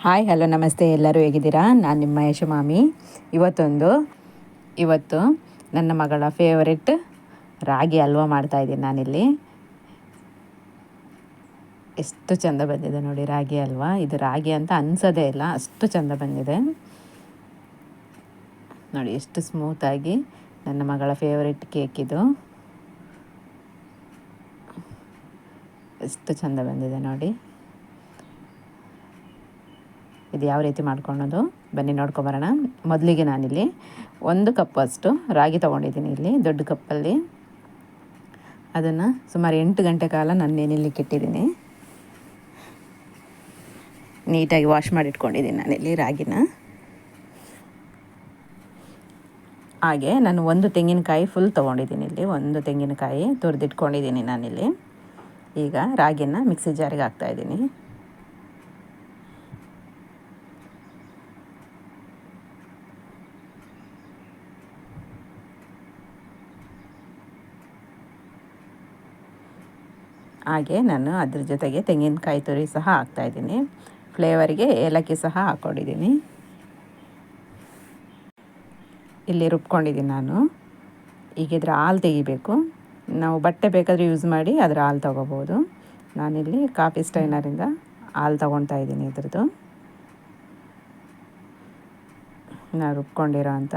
Hi hello ನಮಸ್ತೆ, ಎಲ್ಲರೂ ಹೇಗಿದ್ದೀರಾ? ನಾನು ನಿಮ್ಮ ಯಶಮಾಮಿ. ಇವತ್ತು ನನ್ನ ಮಗಳ ಫೇವರೆಟ್ ರಾಗಿ ಹಲ್ವಾ ಮಾಡ್ತಾಯಿದ್ದೀನಿ ನಾನಿಲ್ಲಿ. ಎಷ್ಟು ಚೆಂದ ಬಂದಿದೆ ನೋಡಿ ರಾಗಿ ಹಲ್ವಾ. ಇದು ರಾಗಿ ಅಂತ ಅನಿಸೋದೇ ಇಲ್ಲ, ಅಷ್ಟು ಚೆಂದ ಬಂದಿದೆ ನೋಡಿ. ಎಷ್ಟು ಸ್ಮೂತಾಗಿ ನನ್ನ ಮಗಳ ಫೇವರೆಟ್ ಕೇಕ್ ಇದು. ಎಷ್ಟು ಚೆಂದ ಬಂದಿದೆ ನೋಡಿ. ಇದು ಯಾವ ರೀತಿ ಮಾಡ್ಕೊಳ್ಳೋದು ಬನ್ನಿ ನೋಡ್ಕೊಬರೋಣ. ಮೊದಲಿಗೆ ನಾನಿಲ್ಲಿ 1 ಕಪ್ ಅಷ್ಟು ರಾಗಿ ತೊಗೊಂಡಿದ್ದೀನಿ. ಇಲ್ಲಿ ದೊಡ್ಡ ಕಪ್ಪಲ್ಲಿ ಅದನ್ನು ಸುಮಾರು 8 ಗಂಟೆ ಕಾಲ ನಾನು ನೆನೆಯಲಿಕ್ಕೆ ಇಟ್ಟಿದ್ದೀನಿ. ನೀಟಾಗಿ ವಾಶ್ ಮಾಡಿ ಇಟ್ಕೊಂಡಿದ್ದೀನಿ ನಾನಿಲ್ಲಿ ರಾಗಿನ. ಹಾಗೆ ನಾನು 1 ತೆಂಗಿನಕಾಯಿ ಫುಲ್ ತೊಗೊಂಡಿದ್ದೀನಿ. ಇಲ್ಲಿ 1 ತೆಂಗಿನಕಾಯಿ ತುರಿದಿಟ್ಕೊಂಡಿದ್ದೀನಿ ನಾನಿಲ್ಲಿ. ಈಗ ರಾಗಿನ ಮಿಕ್ಸಿ ಜಾರಿಗೆ ಹಾಕ್ತಾಯಿದ್ದೀನಿ. ಹಾಗೆ ನಾನು ಅದ್ರ ಜೊತೆಗೆ ತೆಂಗಿನಕಾಯಿ ತುರಿ ಸಹ ಹಾಕ್ತಾಯಿದ್ದೀನಿ. ಫ್ಲೇವರಿಗೆ ಏಲಕ್ಕಿ ಸಹ ಹಾಕ್ಕೊಂಡಿದ್ದೀನಿ. ಇಲ್ಲಿ ರುಬ್ಕೊಂಡಿದ್ದೀನಿ ನಾನು. ಈಗ ಇದ್ರ ಹಾಲು ತೆಗಿಬೇಕು. ನಾವು ಬಟ್ಟೆ ಬೇಕಾದರೆ ಯೂಸ್ ಮಾಡಿ ಅದರ ಹಾಲು ತೊಗೋಬೋದು. ನಾನಿಲ್ಲಿ ಕಾಫಿ ಸ್ಟೈನರಿಂದ ಹಾಲು ತೊಗೊಳ್ತಾ ಇದ್ದೀನಿ. ಇದ್ರದ್ದು ನಾನು ರುಬ್ಕೊಂಡಿರೋ ಅಂಥ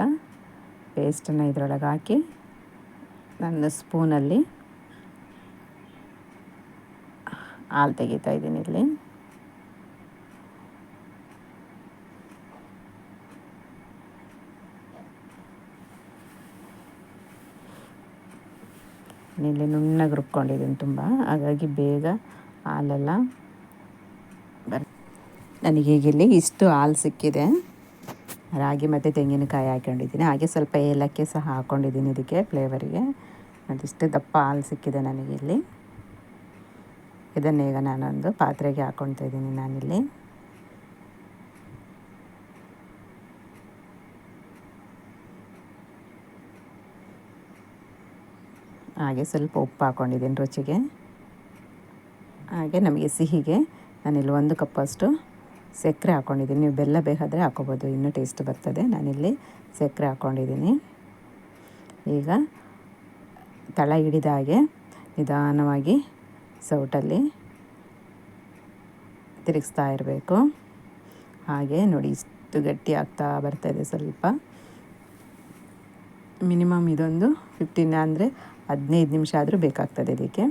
ಪೇಸ್ಟನ್ನು ಇದರೊಳಗೆ ಹಾಕಿ ನನ್ನ ಸ್ಪೂನಲ್ಲಿ ಹಾಲು ತೆಗಿತಾ ಇದ್ದೀನಿ. ಇಲ್ಲಿ ಇಲ್ಲಿ ನುಣ್ಣಗೆ ರುಬ್ಕೊಂಡಿದ್ದೀನಿ ತುಂಬ, ಹಾಗಾಗಿ ಬೇಗ ಹಾಲೆಲ್ಲ ನನಗೀಗ ಇಲ್ಲಿ ಇಷ್ಟು ಹಾಲು ಸಿಕ್ಕಿದೆ. ರಾಗಿ ಮತ್ತು ತೆಂಗಿನಕಾಯಿ ಹಾಕ್ಕೊಂಡಿದ್ದೀನಿ. ಹಾಗೆ ಸ್ವಲ್ಪ ಏಲಕ್ಕಿ ಸಹ ಹಾಕ್ಕೊಂಡಿದ್ದೀನಿ ಇದಕ್ಕೆ ಫ್ಲೇವರಿಗೆ. ಅದಿಷ್ಟು ದಪ್ಪ ಹಾಲು ಸಿಕ್ಕಿದೆ ನನಗಿಲ್ಲಿ. ಇದನ್ನೀಗ ನಾನೊಂದು ಪಾತ್ರೆಗೆ ಹಾಕ್ಕೊಳ್ತಾ ಇದ್ದೀನಿ ನಾನಿಲ್ಲಿ. ಹಾಗೆ ಸ್ವಲ್ಪ ಉಪ್ಪು ಹಾಕ್ಕೊಂಡಿದ್ದೀನಿ ರುಚಿಗೆ. ಹಾಗೆ ನಮಗೆ ಸಿಹಿಗೆ ನಾನಿಲ್ಲಿ 1 ಕಪ್ಪಷ್ಟು ಸಕ್ಕರೆ ಹಾಕ್ಕೊಂಡಿದ್ದೀನಿ. ನೀವು ಬೆಲ್ಲ ಬೇಕಾದರೆ ಹಾಕ್ಕೋಬೋದು, ಇನ್ನೂ ಟೇಸ್ಟ್ ಬರ್ತದೆ. ನಾನಿಲ್ಲಿ ಸಕ್ಕರೆ ಹಾಕ್ಕೊಂಡಿದ್ದೀನಿ. ಈಗ ತಳ ಹಿಡಿದ ಹಾಗೆ ನಿಧಾನವಾಗಿ ಸೌಟಲ್ಲಿ ತಿರುಗಿಸ್ತಾ ಇರಬೇಕು. ಹಾಗೆ ನೋಡಿ ಇಷ್ಟು ಗಟ್ಟಿ ಆಗ್ತಾ ಬರ್ತಾಯಿದೆ. ಸ್ವಲ್ಪ ಮಿನಿಮಮ್ ಇದೊಂದು 15 ಅಂದರೆ 15 ನಿಮಿಷ ಆದರೂ ಬೇಕಾಗ್ತದೆ ಇದಕ್ಕೆ.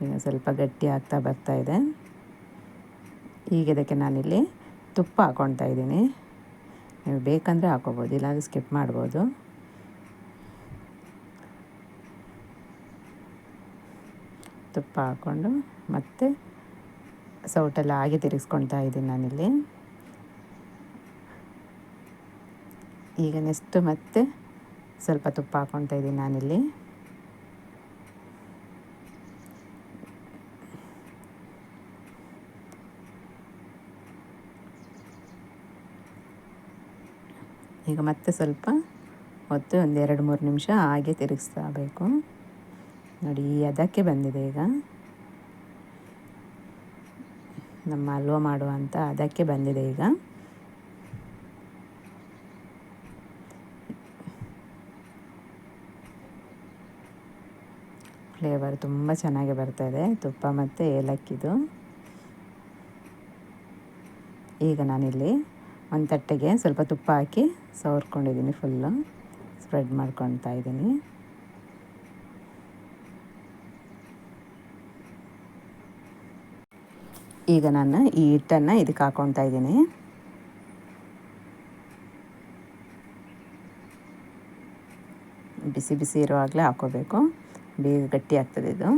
ಈಗ ಸ್ವಲ್ಪ ಗಟ್ಟಿ ಆಗ್ತಾ ಬರ್ತಾಯಿದೆ. ಈಗ ಇದಕ್ಕೆ ನಾನಿಲ್ಲಿ ತುಪ್ಪ ಹಾಕ್ಕೊಳ್ತಾ ಇದ್ದೀನಿ. ನೀವು ಬೇಕಂದರೆ ಹಾಕ್ಕೋಬೋದು, ಇಲ್ಲಾಂದರೆ ಸ್ಕಿಪ್ ಮಾಡ್ಬೋದು. ತುಪ್ಪ ಹಾಕ್ಕೊಂಡು ಮತ್ತೆ ಸೌಟೆಲ್ಲ ಹಾಗೆ ತಿರುಗಿಸ್ಕೊಳ್ತಾ ಇದ್ದೀನಿ ನಾನಿಲ್ಲಿ. ಈಗ ನೆಕ್ಸ್ಟ್ ಮತ್ತೆ ಸ್ವಲ್ಪ ತುಪ್ಪ ಹಾಕ್ಕೊಳ್ತಾ ಇದ್ದೀನಿ ನಾನಿಲ್ಲಿ. ಈಗ ಮತ್ತೆ ಸ್ವಲ್ಪ ಹೊತ್ತು ಒಂದು 2-3 ನಿಮಿಷ ಹಾಗೆ ತಿರುಗಿಸ್ತಾ ಬೇಕು ನೋಡಿ. ಅದಕ್ಕೆ ಬಂದಿದೆ ಈಗ ನಮ್ಮ ಹಲ್ವಾ ಮಾಡುವಂಥ ಅದಕ್ಕೆ ಬಂದಿದೆ ಈಗ. ಫ್ಲೇವರ್ ತುಂಬ ಚೆನ್ನಾಗಿ ಬರ್ತಾಯಿದೆ, ತುಪ್ಪ ಮತ್ತು ಏಲಕ್ಕಿದು. ಈಗ ನಾನಿಲ್ಲಿ ಒಂದು ತಟ್ಟೆಗೆ ಸ್ವಲ್ಪ ತುಪ್ಪ ಹಾಕಿ ಸವರ್ಕೊಂಡಿದ್ದೀನಿ. ಫುಲ್ಲು ಸ್ಪ್ರೆಡ್ ಮಾಡ್ಕೊಳ್ತಾ ಇದ್ದೀನಿ. ಈಗ ನಾನು ಈ ಹಿಟ್ಟನ್ನು ಇದಕ್ಕೆ ಹಾಕ್ಕೊಳ್ತಾ ಇದ್ದೀನಿ. ಬಿಸಿ ಬಿಸಿ ಇರುವಾಗಲೇ ಹಾಕ್ಕೋಬೇಕು, ಬೇಗ ಗಟ್ಟಿ ಆಗ್ತದೆ ಇದು.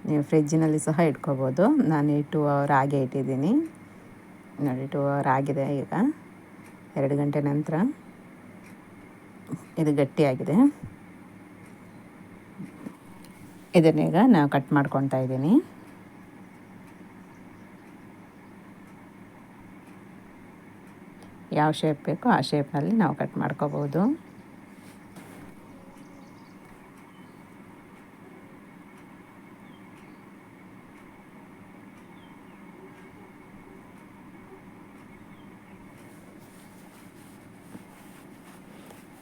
ನೀವು ಫ್ರಿಜ್ಜಿನಲ್ಲಿ ಸಹ ಇಟ್ಕೋಬೋದು. ನಾನು 2 ಅವರ್ ಹಾಗೆ ಇಟ್ಟಿದ್ದೀನಿ ನೋಡಿ. 2 ಅವರ್ ಆಗಿದೆ. ಈಗ 2 ಗಂಟೆ ನಂತರ ಇದು ಗಟ್ಟಿಯಾಗಿದೆ. ಇದನ್ನೀಗ ನಾವು ಕಟ್ ಮಾಡ್ಕೊಳ್ತಾ ಇದ್ದೀನಿ. ಯಾವ ಶೇಪ್ ಬೇಕೋ ಆ ಶೇಪ್ನಲ್ಲಿ ನಾವು ಕಟ್ ಮಾಡ್ಕೋಬೋದು.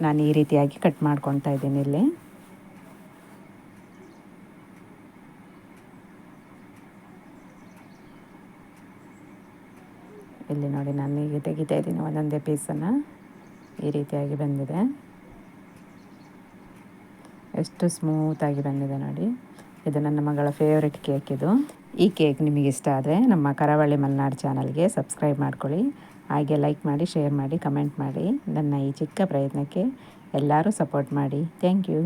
ನಾನು ಈ ರೀತಿಯಾಗಿ ಕಟ್ ಮಾಡ್ಕೊತಾ ಇದ್ದೀನಿ ಇಲ್ಲಿ. ಇಲ್ಲಿ ನೋಡಿ ನಾನು ಈಗ ತೆಗಿತಾ ಇದ್ದೀನಿ ಒಂದೊಂದೇ ಪೀಸನ್ನು. ಈ ರೀತಿಯಾಗಿ ಬಂದಿದೆ. ಎಷ್ಟು ಸ್ಮೂತಾಗಿ ಬಂದಿದೆ ನೋಡಿ. ಇದು ನನ್ನ ಮಗಳ ಫೇವ್ರೆಟ್ ಕೇಕ್ ಇದು. ಈ ಕೇಕ್ ನಿಮಗೆ ಇಷ್ಟ ಆದರೆ ನಮ್ಮ ಕರಾವಳಿ ಮಲೆನಾಡು ಚಾನಲ್ಗೆ ಸಬ್ಸ್ಕ್ರೈಬ್ ಮಾಡ್ಕೊಳ್ಳಿ. ಹಾಗೆ ಲೈಕ್ ಮಾಡಿ, ಶೇರ್ ಮಾಡಿ, ಕಮೆಂಟ್ ಮಾಡಿ. ನನ್ನ ಈ ಚಿಕ್ಕ ಪ್ರಯತ್ನಕ್ಕೆ ಎಲ್ಲರೂ ಸಪೋರ್ಟ್ ಮಾಡಿ. Thank you.